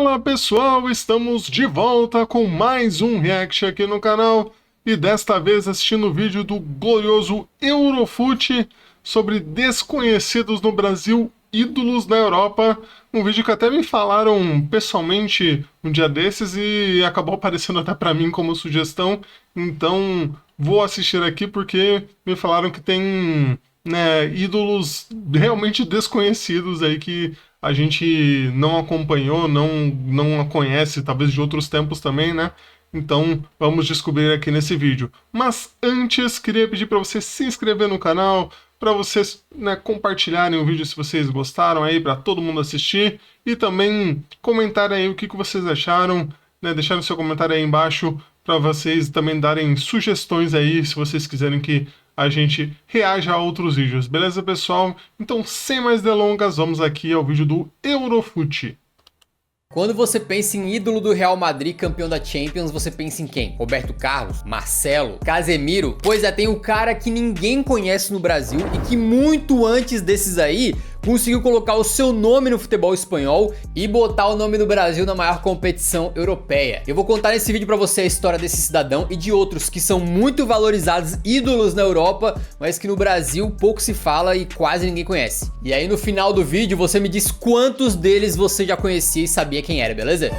Fala pessoal, estamos de volta com mais um react aqui no canal e desta vez assistindo o vídeo do glorioso Eurofute sobre desconhecidos no Brasil, ídolos na Europa. Um vídeo que até me falaram pessoalmente um dia desses e acabou aparecendo até pra mim como sugestão, então vou assistir aqui porque me falaram que tem ídolos realmente desconhecidos aí que a gente não acompanhou, não conhece, talvez de outros tempos também, né? Então vamos descobrir aqui nesse vídeo. Mas antes, queria pedir para você se inscrever no canal, para vocês compartilharem o vídeo se vocês gostaram aí, para todo mundo assistir, e também comentarem aí o que vocês acharam, deixarem seu comentário aí embaixo, para vocês também darem sugestões aí, se vocês quiserem que a gente reaja a outros vídeos, beleza pessoal? Então, sem mais delongas, vamos aqui ao vídeo do Eurofute. Quando você pensa em ídolo do Real Madrid, campeão da Champions, você pensa em quem? Roberto Carlos? Marcelo? Casemiro? Pois é, tem um cara que ninguém conhece no Brasil e que muito antes desses aí conseguiu colocar o seu nome no futebol espanhol e botar o nome do Brasil na maior competição europeia. Eu vou contar nesse vídeo pra você a história desse cidadão e de outros que são muito valorizados, ídolos na Europa, mas que no Brasil pouco se fala e quase ninguém conhece. E aí no final do vídeo você me diz quantos deles você já conhecia e sabia quem era, beleza?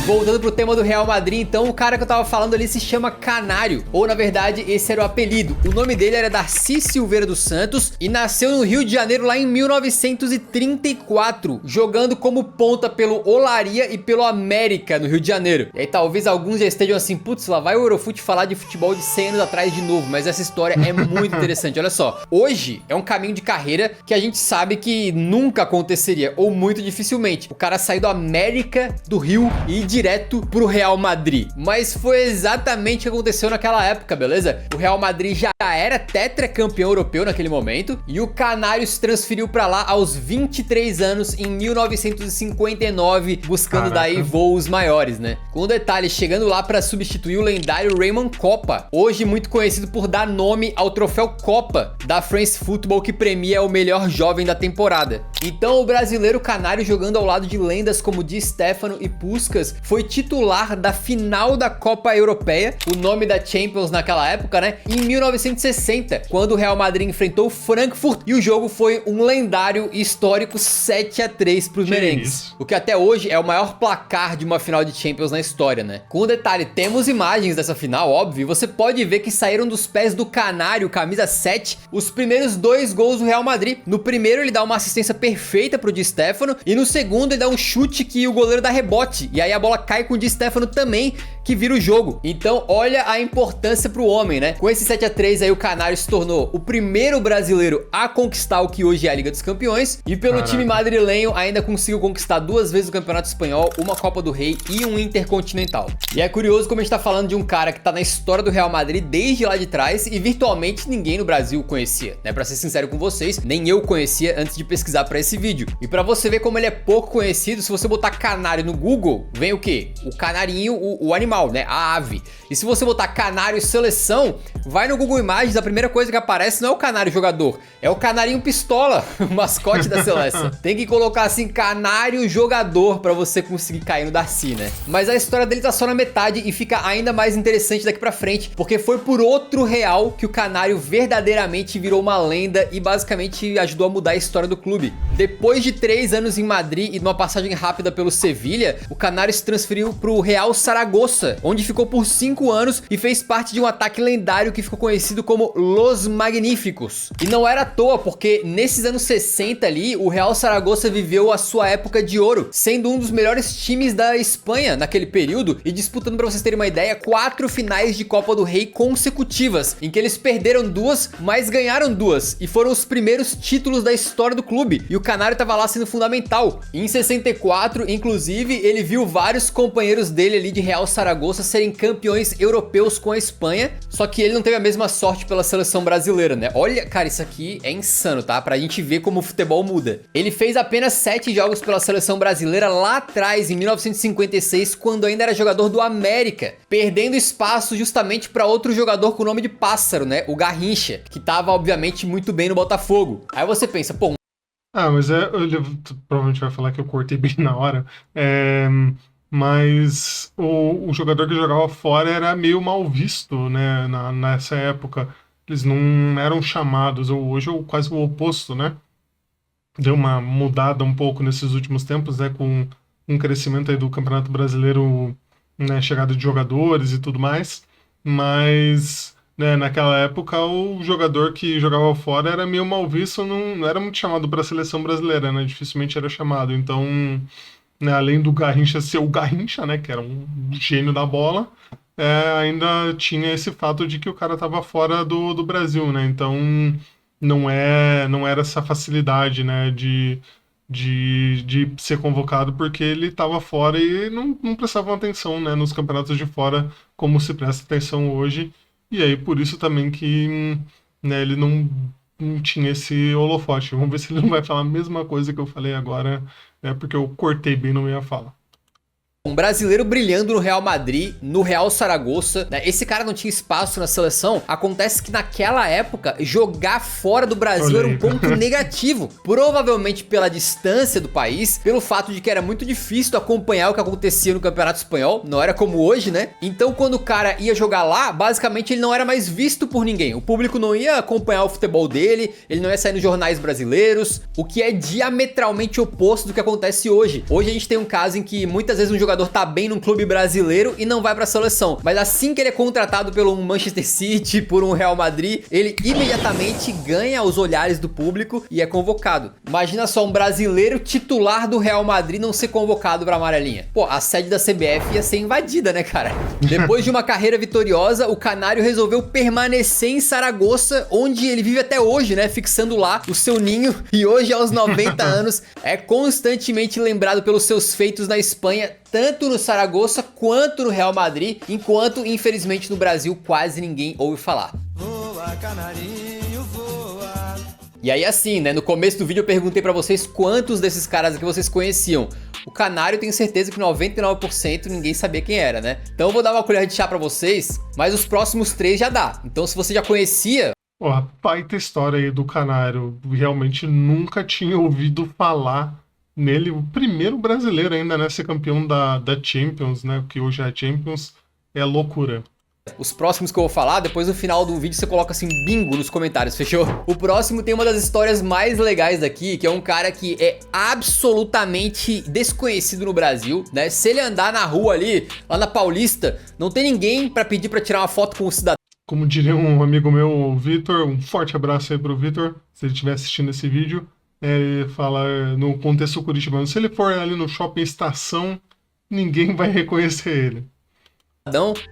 Voltando pro tema do Real Madrid, então, o cara que eu tava falando ali se chama Canário, ou na verdade esse era o apelido. O nome dele era Darcy Silveira dos Santos e nasceu no Rio de Janeiro lá em 1934, jogando como ponta pelo Olaria e pelo América no Rio de Janeiro. E aí talvez alguns já estejam assim, putz, lá vai o Eurofute falar de futebol de 100 anos atrás de novo, mas essa história é muito interessante. Olha só, hoje é um caminho de carreira que a gente sabe que nunca aconteceria, ou muito dificilmente. O cara saiu do América do Rio e direto pro Real Madrid. Mas foi exatamente o que aconteceu naquela época, beleza? O Real Madrid já era tetracampeão europeu naquele momento e o Canário se transferiu pra lá aos 23 anos em 1959, buscando daí voos maiores, né? Com detalhe, chegando lá pra substituir o lendário Raymond Kopa, hoje muito conhecido por dar nome ao troféu Copa da France Football, que premia o melhor jovem da temporada. Então o brasileiro Canário, jogando ao lado de lendas como Di Stéfano e Puskás, foi titular da final da Copa Europeia, o nome da Champions naquela época, né? Em 1960, quando o Real Madrid enfrentou o Frankfurt e o jogo foi um lendário e histórico 7-3 pros merengues. O que até hoje é o maior placar de uma final de Champions na história, né? Com detalhe, temos imagens dessa final, óbvio, e você pode ver que saíram dos pés do Canário, camisa 7, os primeiros 2 gols do Real Madrid. No primeiro ele dá uma assistência perfeita pro Di Stéfano e no segundo ele dá um chute que o goleiro dá rebote, e aí a bola cai com o Di Stéfano também, que vira o jogo. Então olha a importância pro homem, né? Com esse 7-3 aí o Canário se tornou o primeiro brasileiro a conquistar o que hoje é a Liga dos Campeões, e pelo time madrilenho ainda conseguiu conquistar 2 vezes o Campeonato Espanhol, uma Copa do Rei e um Intercontinental. E é curioso como a gente tá falando de um cara que tá na história do Real Madrid desde lá de trás e virtualmente ninguém no Brasil conhecia, né? Pra ser sincero com vocês, nem eu conhecia antes de pesquisar pra esse vídeo. E pra você ver como ele é pouco conhecido, se você botar Canário no Google, vem o quê? O canarinho, o animal, né? A ave. E se você botar Canário seleção, vai no Google Imagens, a primeira coisa que aparece não é o Canário jogador, é o canarinho pistola, o mascote da seleção. Tem que colocar assim, Canário jogador, pra você conseguir cair no Darcy, né? Mas a história dele tá só na metade e fica ainda mais interessante daqui pra frente, porque foi por outro Real que o Canário verdadeiramente virou uma lenda e basicamente ajudou a mudar a história do clube. Depois de 3 anos em Madrid e numa passagem rápida pelo Sevilha, o Canário se transferiu pro Real Saragossa, onde ficou por 5 anos e fez parte de um ataque lendário que ficou conhecido como Los Magníficos. E não era à toa, porque nesses anos 60 ali, o Real Saragossa viveu a sua época de ouro, sendo um dos melhores times da Espanha naquele período e disputando, pra vocês terem uma ideia, 4 finais de Copa do Rei consecutivas, em que eles perderam 2, mas ganharam 2, e foram os primeiros títulos da história do clube, e o Canário tava lá sendo fundamental. Em 64, inclusive, ele viu vários companheiros dele ali de Real Saragossa serem campeões europeus com a Espanha, só que ele não teve a mesma sorte pela seleção brasileira, né? Olha, cara, isso aqui é insano, tá? Pra gente ver como o futebol muda. Ele fez apenas 7 jogos pela seleção brasileira lá atrás, em 1956, quando ainda era jogador do América, perdendo espaço justamente pra outro jogador com o nome de Pássaro, né? O Garrincha, que tava, obviamente, muito bem no Botafogo. Aí você pensa, pô, Ah, mas tu provavelmente vai falar que eu cortei bem na hora. É, mas o jogador que jogava fora era meio mal visto, né, nessa época. Eles não eram chamados, ou hoje é quase o oposto, né? Deu uma mudada um pouco nesses últimos tempos, né, com um crescimento aí do Campeonato Brasileiro, né, chegada de jogadores e tudo mais, mas, né, naquela época o jogador que jogava fora era meio mal visto, não era muito chamado para a seleção brasileira, né, dificilmente era chamado, então, né, além do Garrincha ser o Garrincha, né, que era um gênio da bola, ainda tinha esse fato de que o cara estava fora do Brasil, né, então não era essa facilidade, né, de ser convocado porque ele estava fora e não prestavam atenção, né, nos campeonatos de fora como se presta atenção hoje. E aí por isso também que, né, ele não tinha esse holofote. Vamos ver se ele não vai falar a mesma coisa que eu falei agora, né, porque eu cortei bem no meio fala. Um brasileiro brilhando no Real Madrid, no Real Saragossa, né? Esse cara não tinha espaço na seleção. Acontece que naquela época, jogar fora do Brasil era um ponto negativo. Provavelmente pela distância do país, pelo fato de que era muito difícil acompanhar o que acontecia no Campeonato Espanhol. Não era como hoje, né? Então quando o cara ia jogar lá, basicamente ele não era mais visto por ninguém. O público não ia acompanhar o futebol dele, ele não ia sair nos jornais brasileiros, o que é diametralmente oposto do que acontece hoje. Hoje a gente tem um caso em que muitas vezes um jogador tá bem num clube brasileiro e não vai pra seleção. Mas assim que ele é contratado pelo Manchester City, por um Real Madrid, ele imediatamente ganha os olhares do público e é convocado. Imagina só um brasileiro titular do Real Madrid não ser convocado pra amarelinha. Pô, a sede da CBF ia ser invadida, né, cara? Depois de uma carreira vitoriosa, o Canário resolveu permanecer em Saragossa, onde ele vive até hoje, né, fixando lá o seu ninho. E hoje, aos 90 anos, é constantemente lembrado pelos seus feitos na Espanha, tanto no Saragossa quanto no Real Madrid, enquanto, infelizmente, no Brasil quase ninguém ouve falar. Voa, canarinho, voa. E aí assim, né, no começo do vídeo eu perguntei pra vocês quantos desses caras aqui vocês conheciam. O Canário, tenho certeza que 99% ninguém sabia quem era, né? Então eu vou dar uma colher de chá pra vocês, mas os próximos 3 já dá. Então se você já conhecia... Ó, a baita história aí do Canário, realmente nunca tinha ouvido falar nele, o primeiro brasileiro ainda, né, ser campeão da Champions, né, que hoje é Champions, é loucura. Os próximos que eu vou falar, depois no final do vídeo você coloca assim, bingo nos comentários, fechou? O próximo tem uma das histórias mais legais daqui, que é um cara que é absolutamente desconhecido no Brasil, né? Se ele andar na rua ali, lá na Paulista, não tem ninguém pra pedir pra tirar uma foto com o cidadão. Como diria um amigo meu, o Vitor, um forte abraço aí pro Vitor, se ele estiver assistindo esse vídeo. Ele fala no contexto curitibano, se ele for ali no shopping estação, ninguém vai reconhecer ele.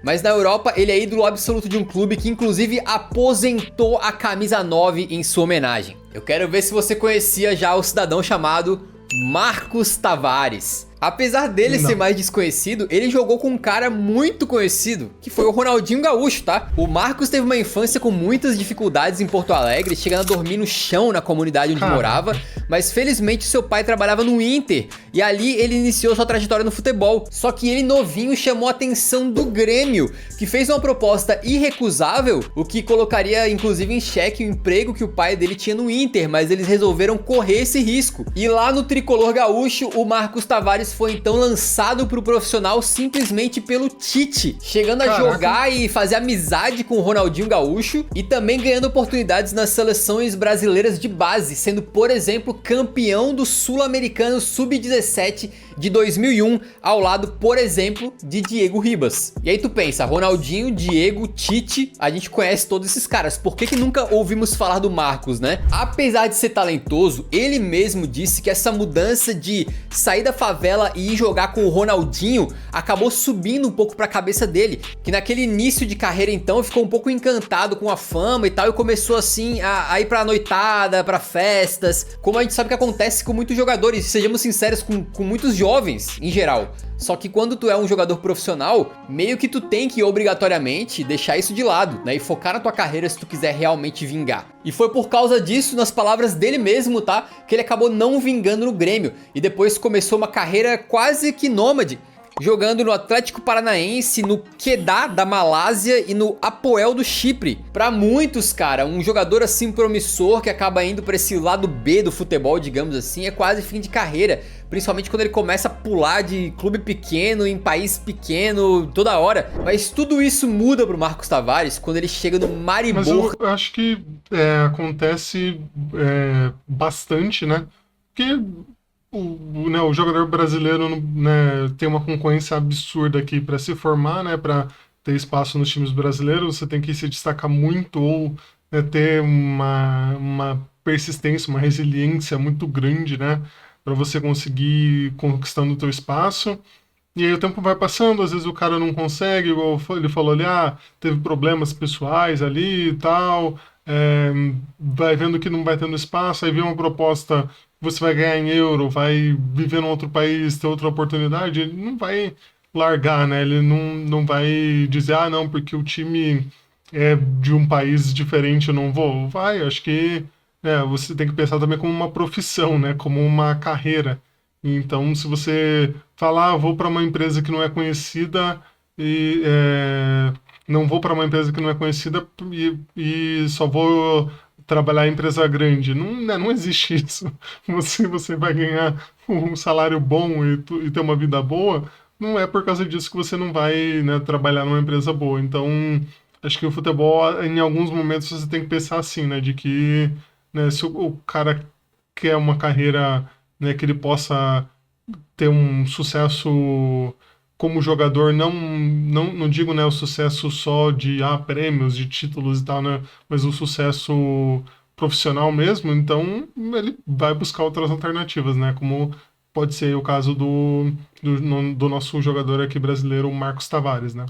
Mas na Europa ele é ídolo absoluto de um clube que inclusive aposentou a camisa 9 em sua homenagem. Eu quero ver se você conhecia já o cidadão chamado Marcos Tavares. Apesar dele ser mais desconhecido, ele jogou com um cara muito conhecido, que foi o Ronaldinho Gaúcho, tá? O Marcos teve uma infância com muitas dificuldades em Porto Alegre, chegando a dormir no chão na comunidade onde morava, mas felizmente seu pai trabalhava no Inter, e ali ele iniciou sua trajetória no futebol. Só que ele novinho chamou a atenção do Grêmio, que fez uma proposta irrecusável, o que colocaria inclusive em xeque o emprego que o pai dele tinha no Inter, mas eles resolveram correr esse risco. E lá no tricolor gaúcho, o Marcos Tavares foi então lançado pro profissional simplesmente pelo Tite, chegando a jogar e fazer amizade com o Ronaldinho Gaúcho e também ganhando oportunidades nas seleções brasileiras de base, sendo, por exemplo, campeão do Sul-Americano Sub-17 de 2001, ao lado, por exemplo, de Diego Ribas. E aí tu pensa, Ronaldinho, Diego, Tite, a gente conhece todos esses caras, por que nunca ouvimos falar do Marcos, né? Apesar de ser talentoso, ele mesmo disse que essa mudança de sair da favela e ir jogar com o Ronaldinho acabou subindo um pouco pra cabeça dele, que naquele início de carreira então ficou um pouco encantado com a fama e tal, e começou assim a ir pra noitada, pra festas, como a gente sabe que acontece com muitos jogadores, sejamos sinceros, com muitos jovens em geral. Só que quando tu é um jogador profissional, meio que tu tem que obrigatoriamente deixar isso de lado, né? E focar na tua carreira se tu quiser realmente vingar. E foi por causa disso, nas palavras dele mesmo, tá? Que ele acabou não vingando no Grêmio. E depois começou uma carreira quase que nômade. jogando no Atlético Paranaense, no Kedah da Malásia e no Apoel do Chipre. Pra muitos, cara, um jogador assim promissor que acaba indo pra esse lado B do futebol, digamos assim, é quase fim de carreira. Principalmente quando ele começa a pular de clube pequeno em país pequeno toda hora. Mas tudo isso muda pro Marcos Tavares quando ele chega no Maribor. Mas eu acho que acontece bastante, né? Porque o jogador brasileiro, né, tem uma concorrência absurda aqui para se formar, né? Para ter espaço nos times brasileiros, você tem que se destacar muito ou ter uma persistência, uma resiliência muito grande, né? Para você conseguir ir conquistando o teu espaço. E aí o tempo vai passando, às vezes o cara não consegue, igual ele falou ali, teve problemas pessoais ali e tal, vai vendo que não vai tendo espaço, aí vem uma proposta, você vai ganhar em euro, vai viver num outro país, ter outra oportunidade, ele não vai largar, né? Ele não vai dizer, não, porque o time é de um país diferente, eu não vou. Vai, acho que você tem que pensar também como uma profissão, né? Como uma carreira. Então, se você falar, vou para uma empresa que não é conhecida e não vou para uma empresa que não é conhecida e só vou trabalhar em empresa grande, não existe isso. Você vai ganhar um salário bom e ter uma vida boa, não é por causa disso que você não vai, né, trabalhar numa empresa boa. Então, acho que o futebol, em alguns momentos, você tem que pensar assim, né, de que, né, se o cara quer uma carreira, né, que ele possa ter um sucesso como jogador, não digo, né, o sucesso só de prêmios, de títulos e tal, né, mas o sucesso profissional mesmo, então ele vai buscar outras alternativas, né, como pode ser o caso do nosso jogador aqui brasileiro, o Marcos Tavares, né.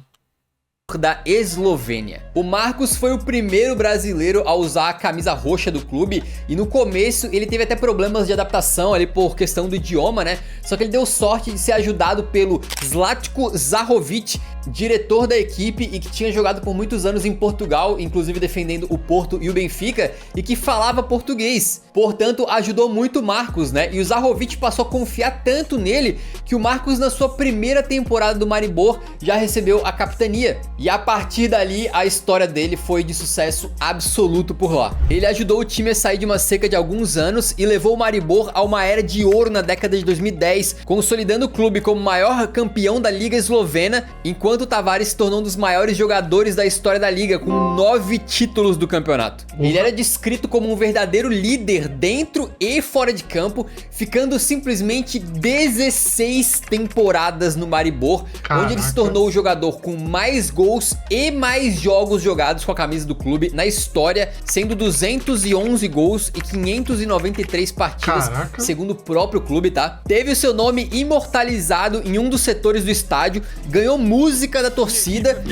Da Eslovênia. O Marcos foi o primeiro brasileiro a usar a camisa roxa do clube e no começo ele teve até problemas de adaptação ali por questão do idioma, né? Só que ele deu sorte de ser ajudado pelo Zlatko Zahovic, diretor da equipe e que tinha jogado por muitos anos em Portugal, inclusive defendendo o Porto e o Benfica, e que falava português. Portanto, ajudou muito o Marcos, né? E o Zahovic passou a confiar tanto nele que o Marcos, na sua primeira temporada do Maribor, já recebeu a capitania. E a partir dali, a história dele foi de sucesso absoluto por lá. Ele ajudou o time a sair de uma seca de alguns anos e levou o Maribor a uma era de ouro na década de 2010, consolidando o clube como maior campeão da Liga Eslovena, enquanto o Tavares se tornou um dos maiores jogadores da história da Liga, com 9 títulos do campeonato. Ele era descrito como um verdadeiro líder dentro e fora de campo, ficando simplesmente 16 temporadas no Maribor, onde ele se tornou o jogador com mais gols e mais jogos jogados com a camisa do clube na história, sendo 211 gols e 593 partidas, segundo o próprio clube, tá? Teve o seu nome imortalizado em um dos setores do estádio, ganhou música da torcida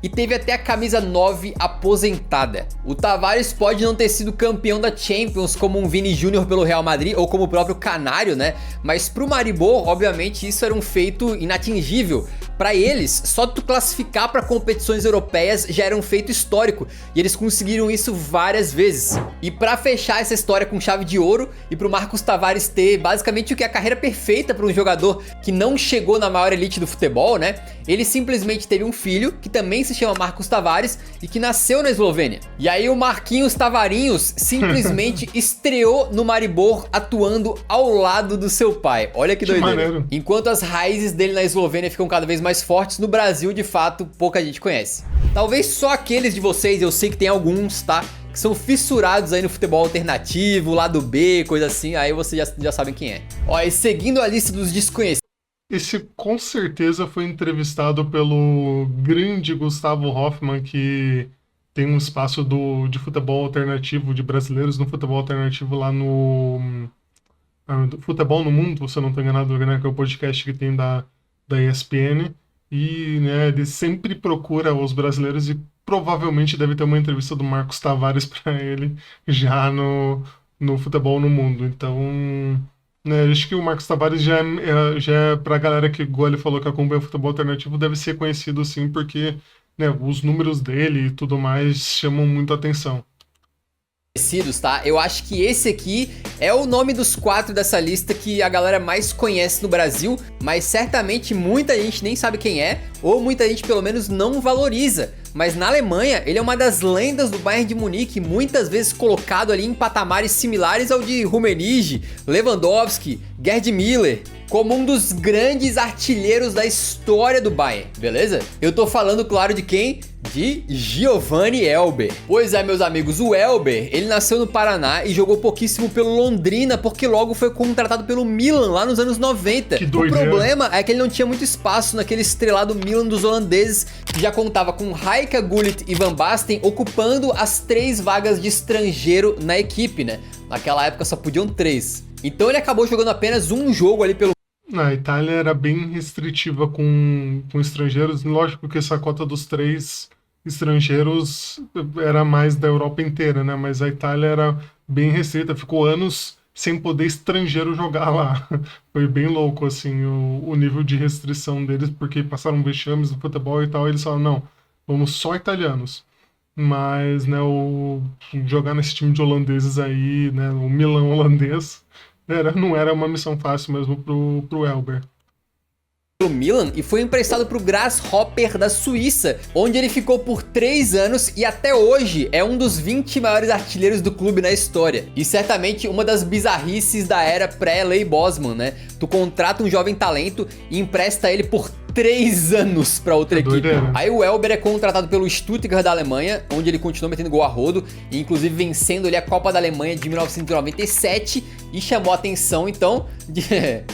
e teve até a camisa 9 aposentada. O Tavares pode não ter sido campeão da Champions como um Vini Júnior pelo Real Madrid ou como o próprio Canário, né? Mas pro Maribor, obviamente, isso era um feito inatingível. Para eles, só tu classificar para competições europeias já era um feito histórico, e eles conseguiram isso várias vezes. E para fechar essa história com chave de ouro, e pro Marcos Tavares ter basicamente o que é a carreira perfeita para um jogador que não chegou na maior elite do futebol, né? Ele simplesmente teve um filho, que também se chama Marcos Tavares, e que nasceu na Eslovênia. E aí o Marquinhos Tavarinhos simplesmente estreou no Maribor, atuando ao lado do seu pai. Olha que doideira. Maneiro. Enquanto as raízes dele na Eslovênia ficam cada vez mais fortes, no Brasil, de fato, pouca gente conhece. Talvez só aqueles de vocês, eu sei que tem alguns, tá? Que são fissurados aí no futebol alternativo, lado B, coisa assim, aí vocês já sabem quem é. Ó, e seguindo a lista dos desconhecidos. Esse com certeza foi entrevistado pelo grande Gustavo Hoffmann, que tem um espaço de futebol alternativo, de brasileiros no futebol alternativo lá no Futebol no Mundo, se eu não estou enganado, né, que é o podcast que tem da ESPN. E, né, ele sempre procura os brasileiros e provavelmente deve ter uma entrevista do Marcos Tavares para ele já no Futebol no Mundo. Então, né, acho que o Marcos Tavares já é pra galera que, igual ele falou, que acompanha o futebol alternativo, deve ser conhecido sim, porque, né, os números dele e tudo mais chamam muito a atenção. Conhecidos, tá? Eu acho que esse aqui é o nome dos 4 dessa lista que a galera mais conhece no Brasil, mas certamente muita gente nem sabe quem é, ou muita gente pelo menos não valoriza. Mas na Alemanha, ele é uma das lendas do Bayern de Munique, muitas vezes colocado ali em patamares similares ao de Rummenigge, Lewandowski, Gerd Müller, como um dos grandes artilheiros da história do Bayern, beleza? Eu tô falando, claro, de quem? De Giovanni Elber. Pois é, meus amigos, o Elber, ele nasceu no Paraná e jogou pouquíssimo pelo Londrina, porque logo foi contratado pelo Milan lá nos anos 90. Que O doideira. problema é que ele não tinha muito espaço naquele estrelado Milan dos holandeses, que já contava com Rijka, Gullit e Van Basten ocupando as 3 vagas de estrangeiro na equipe, né? Naquela época só podiam 3. Então ele acabou jogando apenas um jogo ali pelo A Itália era bem restritiva com estrangeiros. Lógico que essa cota dos 3 estrangeiros era mais da Europa inteira, né? Mas a Itália era bem restrita. Ficou anos sem poder estrangeiro jogar lá. Foi bem louco, assim, o nível de restrição deles, porque passaram vexames no futebol e tal. E eles falaram, não, vamos só italianos. Mas, né, jogar nesse time de holandeses aí, né, o Milan holandês, não era uma missão fácil mesmo pro Elber. Milan e foi emprestado para o Grasshopper da Suíça, onde ele ficou por 3 anos e até hoje é um dos 20 maiores artilheiros do clube na história. E certamente uma das bizarrices da era pré-Lei Bosman, né? Tu contrata um jovem talento e empresta ele por 3 anos para outra equipe. Doideira. Aí o Elber é contratado pelo Stuttgart da Alemanha, onde ele continua metendo gol a rodo, e inclusive vencendo ali a Copa da Alemanha de 1997 e chamou a atenção, então,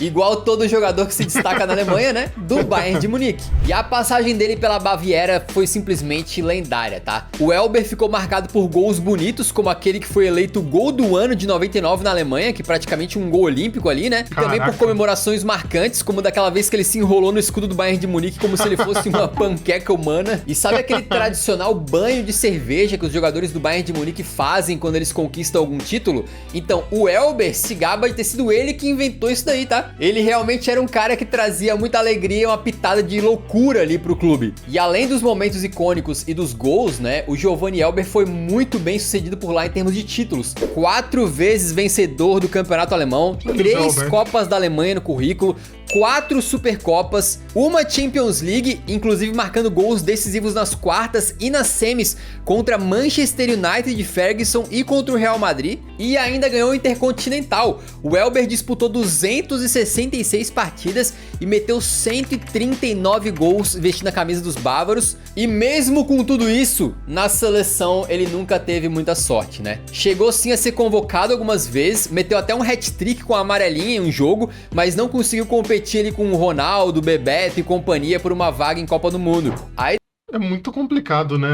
igual todo jogador que se destaca na Alemanha, né? Do Bayern de Munique. E a passagem dele pela Baviera foi simplesmente lendária, tá? O Elber ficou marcado por gols bonitos, como aquele que foi eleito gol do ano de 99 na Alemanha, que praticamente um gol olímpico ali, né? E também por comemorações marcantes, como daquela vez que ele se enrolou no escudo do Bayern de Munique como se ele fosse uma panqueca humana. E sabe aquele tradicional banho de cerveja que os jogadores do Bayern de Munique fazem quando eles conquistam algum título? Então, o Elber se gaba de ter sido ele que inventou isso daí, tá? Ele realmente era um cara que trazia muita alegria e uma pitada de loucura ali pro clube. E além dos momentos icônicos e dos gols, né, o Giovanni Elber foi muito bem sucedido por lá em termos de títulos. 4 vezes vencedor do campeonato alemão, 3 Copas da Alemanha no currículo, 4 Supercopas, uma Champions League, inclusive marcando gols decisivos nas quartas e nas semis contra Manchester United de Ferguson e contra o Real Madrid, e ainda ganhou o Intercontinental. O Elber disputou 266 partidas e meteu 139 gols vestindo a camisa dos bávaros, e mesmo com tudo isso, na seleção ele nunca teve muita sorte, né? Chegou sim a ser convocado algumas vezes, meteu até um hat-trick com a amarelinha em um jogo, mas não conseguiu competir ali com o Ronaldo, Bebeto e companhia por uma vaga em Copa do Mundo. Aí É muito complicado, né?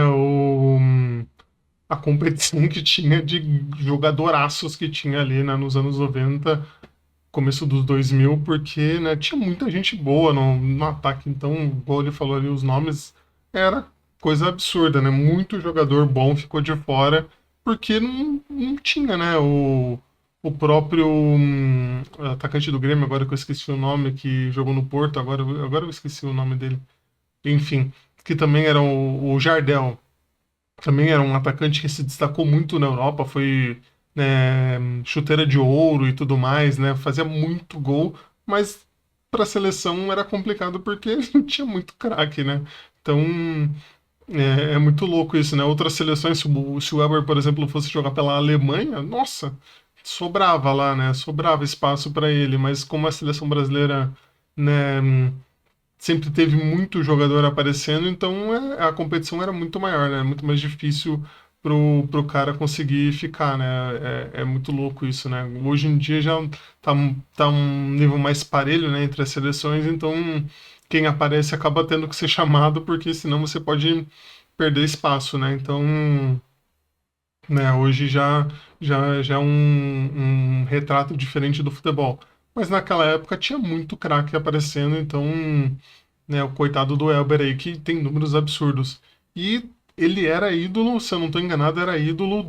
A competição que tinha de jogadoraços que tinha ali, né, nos anos 90, começo dos 2000, porque, né, tinha muita gente boa no ataque. Então, igual ele falou ali, os nomes era coisa absurda, né? Muito jogador bom ficou de fora porque não tinha, né? O próprio atacante do Grêmio, agora que eu esqueci o nome, que jogou no Porto, agora eu esqueci o nome dele. Enfim, que também era o Jardel. Também era um atacante que se destacou muito na Europa, foi, né, chuteira de ouro e tudo mais, né? Fazia muito gol, mas para a seleção era complicado porque não tinha muito craque, né? Então é muito louco isso, né? Outras seleções, se o Weber, por exemplo, fosse jogar pela Alemanha, nossa, sobrava lá, né? Sobrava espaço para ele, mas como a seleção brasileira, né, sempre teve muito jogador aparecendo, então a competição era muito maior, né? Muito mais difícil pro cara conseguir ficar, né? É muito louco isso, né? Hoje em dia já tá um nível mais parelho, né, entre as seleções, então quem aparece acaba tendo que ser chamado, porque senão você pode perder espaço, né? Então, né, hoje já é um retrato diferente do futebol. Mas naquela época tinha muito craque aparecendo, então, né, o coitado do Elber aí, que tem números absurdos. E ele era ídolo, se eu não estou enganado, era ídolo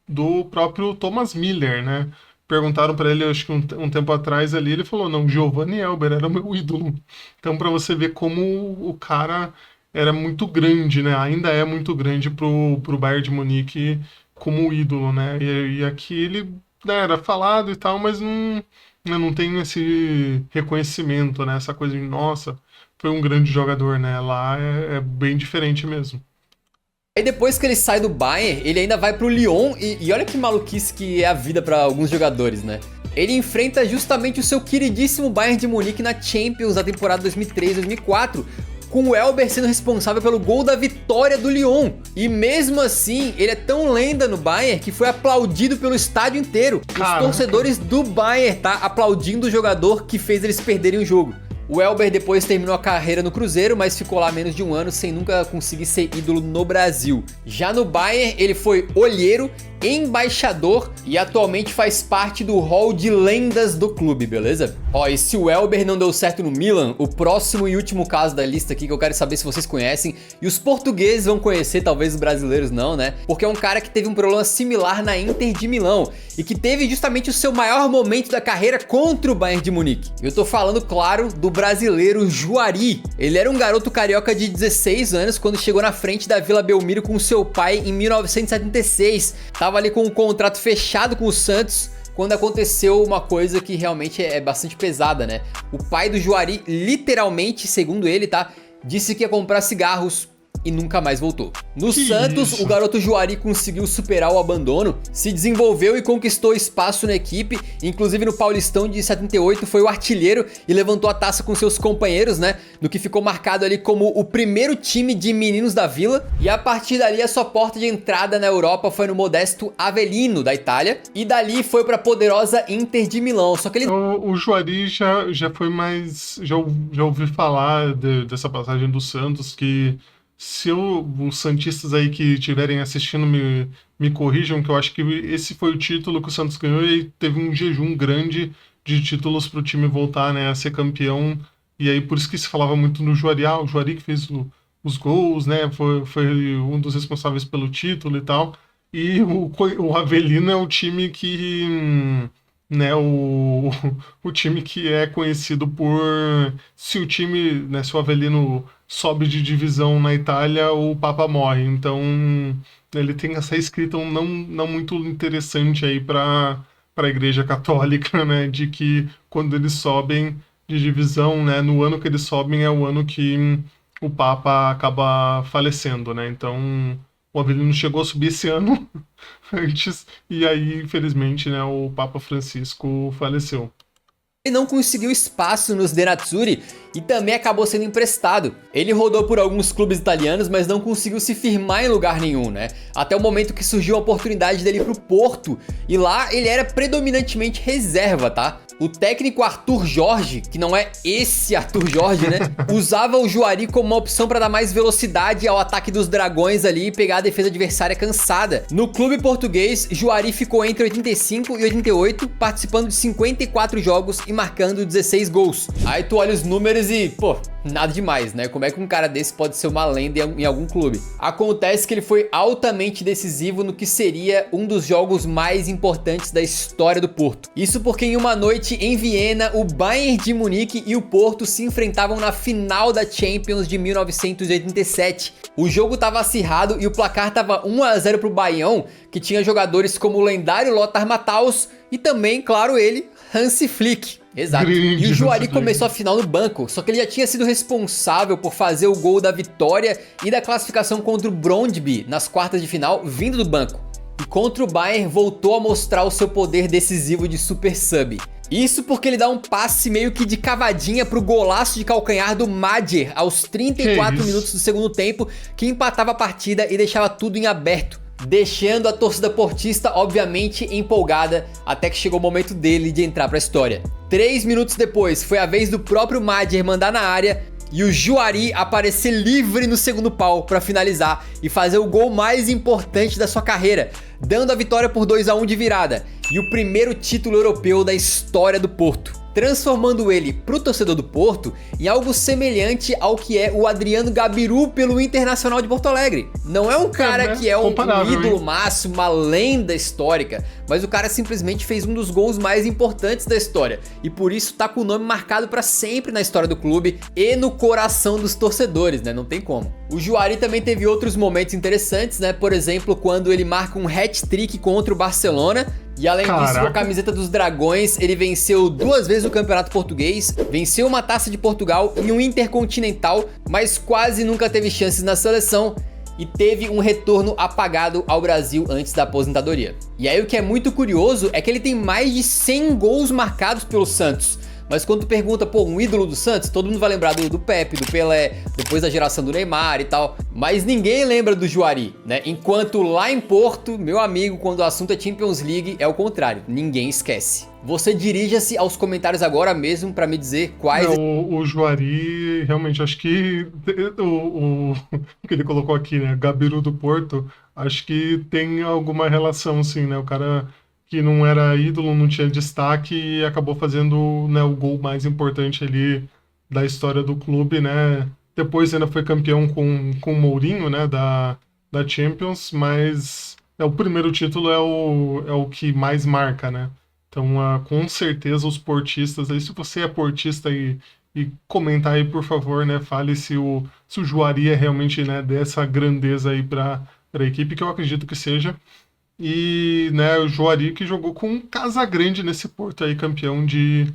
do próprio Thomas Müller, né? Perguntaram para ele, acho que um tempo atrás ali, ele falou, não, Giovanni Elber era o meu ídolo. Então, para você ver como o cara era muito grande, né? Ainda é muito grande pro Bayern de Munique como ídolo, né? E aqui ele, né, era falado e tal, mas não tem esse reconhecimento, né? Essa coisa de, nossa, foi um grande jogador, né? Lá é bem diferente mesmo. Aí depois que ele sai do Bayern, ele ainda vai pro Lyon e olha que maluquice que é a vida pra alguns jogadores, né? Ele enfrenta justamente o seu queridíssimo Bayern de Munique na Champions da temporada 2003-2004, com o Elber sendo responsável pelo gol da vitória do Lyon. E mesmo assim, ele é tão lenda no Bayern que foi aplaudido pelo estádio inteiro. Os torcedores do Bayern, tá? Aplaudindo o jogador que fez eles perderem o jogo. O Elber depois terminou a carreira no Cruzeiro, mas ficou lá menos de um ano sem nunca conseguir ser ídolo no Brasil. Já no Bayern, ele foi olheiro, embaixador e atualmente faz parte do hall de lendas do clube, beleza? Ó, e se o Elber não deu certo no Milan, o próximo e último caso da lista aqui que eu quero saber se vocês conhecem, e os portugueses vão conhecer, talvez os brasileiros não, né? Porque é um cara que teve um problema similar na Inter de Milão e que teve justamente o seu maior momento da carreira contra o Bayern de Munique. Eu tô falando, claro, do brasileiro Juari. Ele era um garoto carioca de 16 anos quando chegou na frente da Vila Belmiro com seu pai em 1976. Tava ali com um contrato fechado com o Santos quando aconteceu uma coisa que realmente é bastante pesada, né? O pai do Juari, literalmente, segundo ele, tá? Disse que ia comprar cigarros e nunca mais voltou. No Santos, o garoto Juari conseguiu superar o abandono, se desenvolveu e conquistou espaço na equipe, inclusive no Paulistão de 78 foi o artilheiro e levantou a taça com seus companheiros, né? No que ficou marcado ali como o primeiro time de meninos da Vila, e a partir dali a sua porta de entrada na Europa foi no modesto Avellino, da Itália, e dali foi pra poderosa Inter de Milão, só que ele... O Juari já foi mais... Já ouvi falar dessa passagem do Santos, que se os santistas aí que estiverem assistindo me corrijam, que eu acho que esse foi o título que o Santos ganhou e teve um jejum grande de títulos para o time voltar, né, a ser campeão. E aí por isso que se falava muito no Juari, o Juari que fez os gols, né, foi um dos responsáveis pelo título e tal. E o Avellino é o time que... né, o time que é conhecido por... Se o time, né, se o Avellino sobe de divisão na Itália, o Papa morre. Então, ele tem essa escrita não muito interessante aí para a Igreja Católica, né, de que quando eles sobem de divisão, né, no ano que eles sobem é o ano que o Papa acaba falecendo, né. Então, o Avellino chegou a subir esse ano antes, e aí, infelizmente, né, o Papa Francisco faleceu. Ele não conseguiu espaço nos Nerazzurri e também acabou sendo emprestado. Ele rodou por alguns clubes italianos, mas não conseguiu se firmar em lugar nenhum, né? Até o momento que surgiu a oportunidade dele pro Porto, e lá ele era predominantemente reserva, tá? O técnico Arthur Jorge, que não é esse Arthur Jorge, né? Usava o Juari como uma opção para dar mais velocidade ao ataque dos dragões ali e pegar a defesa adversária cansada. No clube português, Juari ficou entre 85 e 88, participando de 54 jogos e marcando 16 gols. Aí tu olha os números e, pô, nada demais, né? Como é que um cara desse pode ser uma lenda em algum clube? Acontece que ele foi altamente decisivo no que seria um dos jogos mais importantes da história do Porto. Isso porque em uma noite em Viena, o Bayern de Munique e o Porto se enfrentavam na final da Champions de 1987. O jogo estava acirrado e o placar estava 1-0 pro Bayern, que tinha jogadores como o lendário Lothar Matthaus e também, claro, ele, Hansi Flick. Exato. E o Juari começou a final no banco, só que ele já tinha sido responsável por fazer o gol da vitória e da classificação contra o Brøndby nas quartas de final, vindo do banco. E contra o Bayern voltou a mostrar o seu poder decisivo de super sub. Isso porque ele dá um passe meio que de cavadinha pro golaço de calcanhar do Madjer aos 34 minutos do segundo tempo, que empatava a partida e deixava tudo em aberto, deixando a torcida portista obviamente empolgada, até que chegou o momento dele de entrar pra história. 3 minutos depois, foi a vez do próprio Madjer mandar na área e o Juari aparecer livre no segundo pau para finalizar e fazer o gol mais importante da sua carreira, dando a vitória por 2-1 de virada e o primeiro título europeu da história do Porto, transformando ele pro torcedor do Porto em algo semelhante ao que é o Adriano Gabiru pelo Internacional de Porto Alegre. Não é um cara que é um ídolo máximo, uma lenda histórica, mas o cara simplesmente fez um dos gols mais importantes da história e por isso tá com o nome marcado para sempre na história do clube e no coração dos torcedores, né? Não tem como. O Juari também teve outros momentos interessantes, né? Por exemplo, quando ele marca um hat-trick contra o Barcelona. E além disso, com a camiseta dos Dragões, ele venceu 2 vezes o Campeonato Português, venceu uma Taça de Portugal e um Intercontinental, mas quase nunca teve chances na seleção e teve um retorno apagado ao Brasil antes da aposentadoria. E aí o que é muito curioso é que ele tem mais de 100 gols marcados pelo Santos. Mas quando tu pergunta, pô, um ídolo do Santos, todo mundo vai lembrar do Pepe, do Pelé, depois da geração do Neymar e tal. Mas ninguém lembra do Juari, né? Enquanto lá em Porto, meu amigo, quando o assunto é Champions League, é o contrário. Ninguém esquece. Você dirija-se aos comentários agora mesmo pra me dizer quais... Não, o Juari, realmente, acho que o que ele colocou aqui, né? Gabiru do Porto, acho que tem alguma relação, sim, né? O cara que não era ídolo, não tinha destaque e acabou fazendo, né, o gol mais importante ali da história do clube, né? Depois ainda foi campeão com o Mourinho, né, da Champions, mas o primeiro título é o que mais marca, né? Então, com certeza os portistas, aí se você é portista e comentar aí, por favor, né, fale se o Juari é realmente, né, dessa grandeza aí para a equipe, que eu acredito que seja. E, né, o Juari que jogou com Casagrande nesse Porto aí, campeão de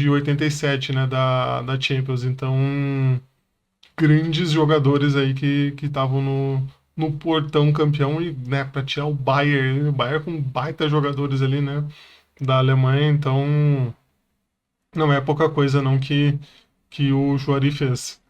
87, né, da Champions. Então, grandes jogadores aí que estavam no Portão campeão e, né, para tirar o Bayern com baita jogadores ali, né, da Alemanha. Então, não é pouca coisa não que o Juari fez.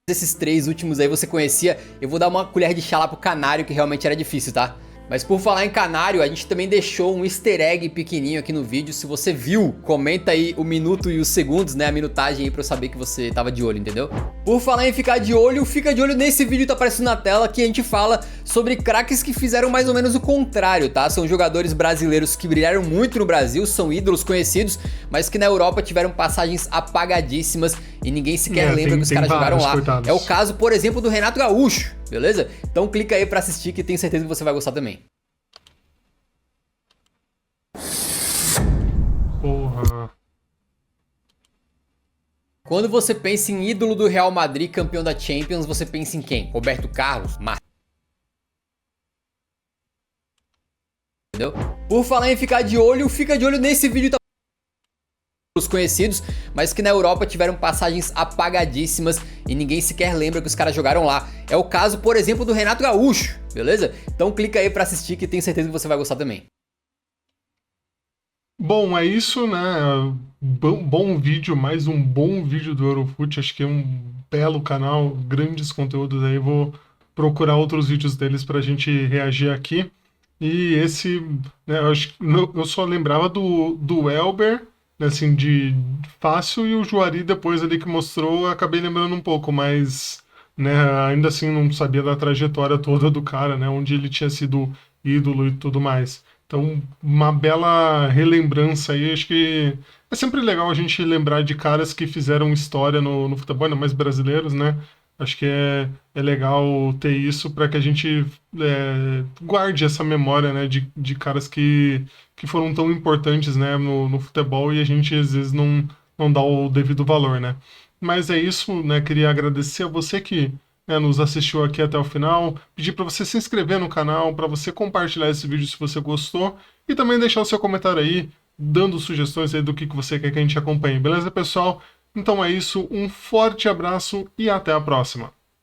Esses 3 últimos aí você conhecia, eu vou dar uma colher de chá lá pro Canário, que realmente era difícil, tá? Mas por falar em Canário, a gente também deixou um easter egg pequenininho aqui no vídeo. Se você viu, comenta aí o minuto e os segundos, né? A minutagem aí pra eu saber que você tava de olho, entendeu? Por falar em ficar de olho, fica de olho nesse vídeo que tá aparecendo na tela, que a gente fala sobre craques que fizeram mais ou menos o contrário, tá? São jogadores brasileiros que brilharam muito no Brasil, são ídolos conhecidos, mas que na Europa tiveram passagens apagadíssimas e ninguém sequer lembra que os caras jogaram lá. Coitados. É o caso, por exemplo, do Renato Gaúcho, beleza? Então clica aí pra assistir que tenho certeza que você vai gostar também. Porra. Quando você pensa em ídolo do Real Madrid, campeão da Champions, você pensa em quem? Roberto Carlos? Entendeu? Por falar em ficar de olho, fica de olho nesse vídeo, tá? Os conhecidos, mas que na Europa tiveram passagens apagadíssimas e ninguém sequer lembra que os caras jogaram lá. É o caso, por exemplo, do Renato Gaúcho, beleza? Então clica aí pra assistir que tenho certeza que você vai gostar também. Bom, é isso, né? Bom vídeo, mais um bom vídeo do Eurofut. Acho que é um belo canal, grandes conteúdos aí. Vou procurar outros vídeos deles pra gente reagir aqui. E esse, né, eu só lembrava do Elber, né, assim, de fácil, e o Juari depois ali que mostrou, eu acabei lembrando um pouco, mas, né, ainda assim não sabia da trajetória toda do cara, né, onde ele tinha sido ídolo e tudo mais. Então, uma bela relembrança aí. Acho que é sempre legal a gente lembrar de caras que fizeram história no futebol, ainda mais brasileiros, né? Acho que é legal ter isso para que a gente guarde essa memória, né, de caras que foram tão importantes, né, no futebol e a gente às vezes não dá o devido valor, né? Mas é isso, né? Queria agradecer a você que, né, nos assistiu aqui até o final, pedir para você se inscrever no canal, para você compartilhar esse vídeo se você gostou e também deixar o seu comentário aí, dando sugestões aí do que você quer que a gente acompanhe, beleza, pessoal? Então é isso, um forte abraço e até a próxima.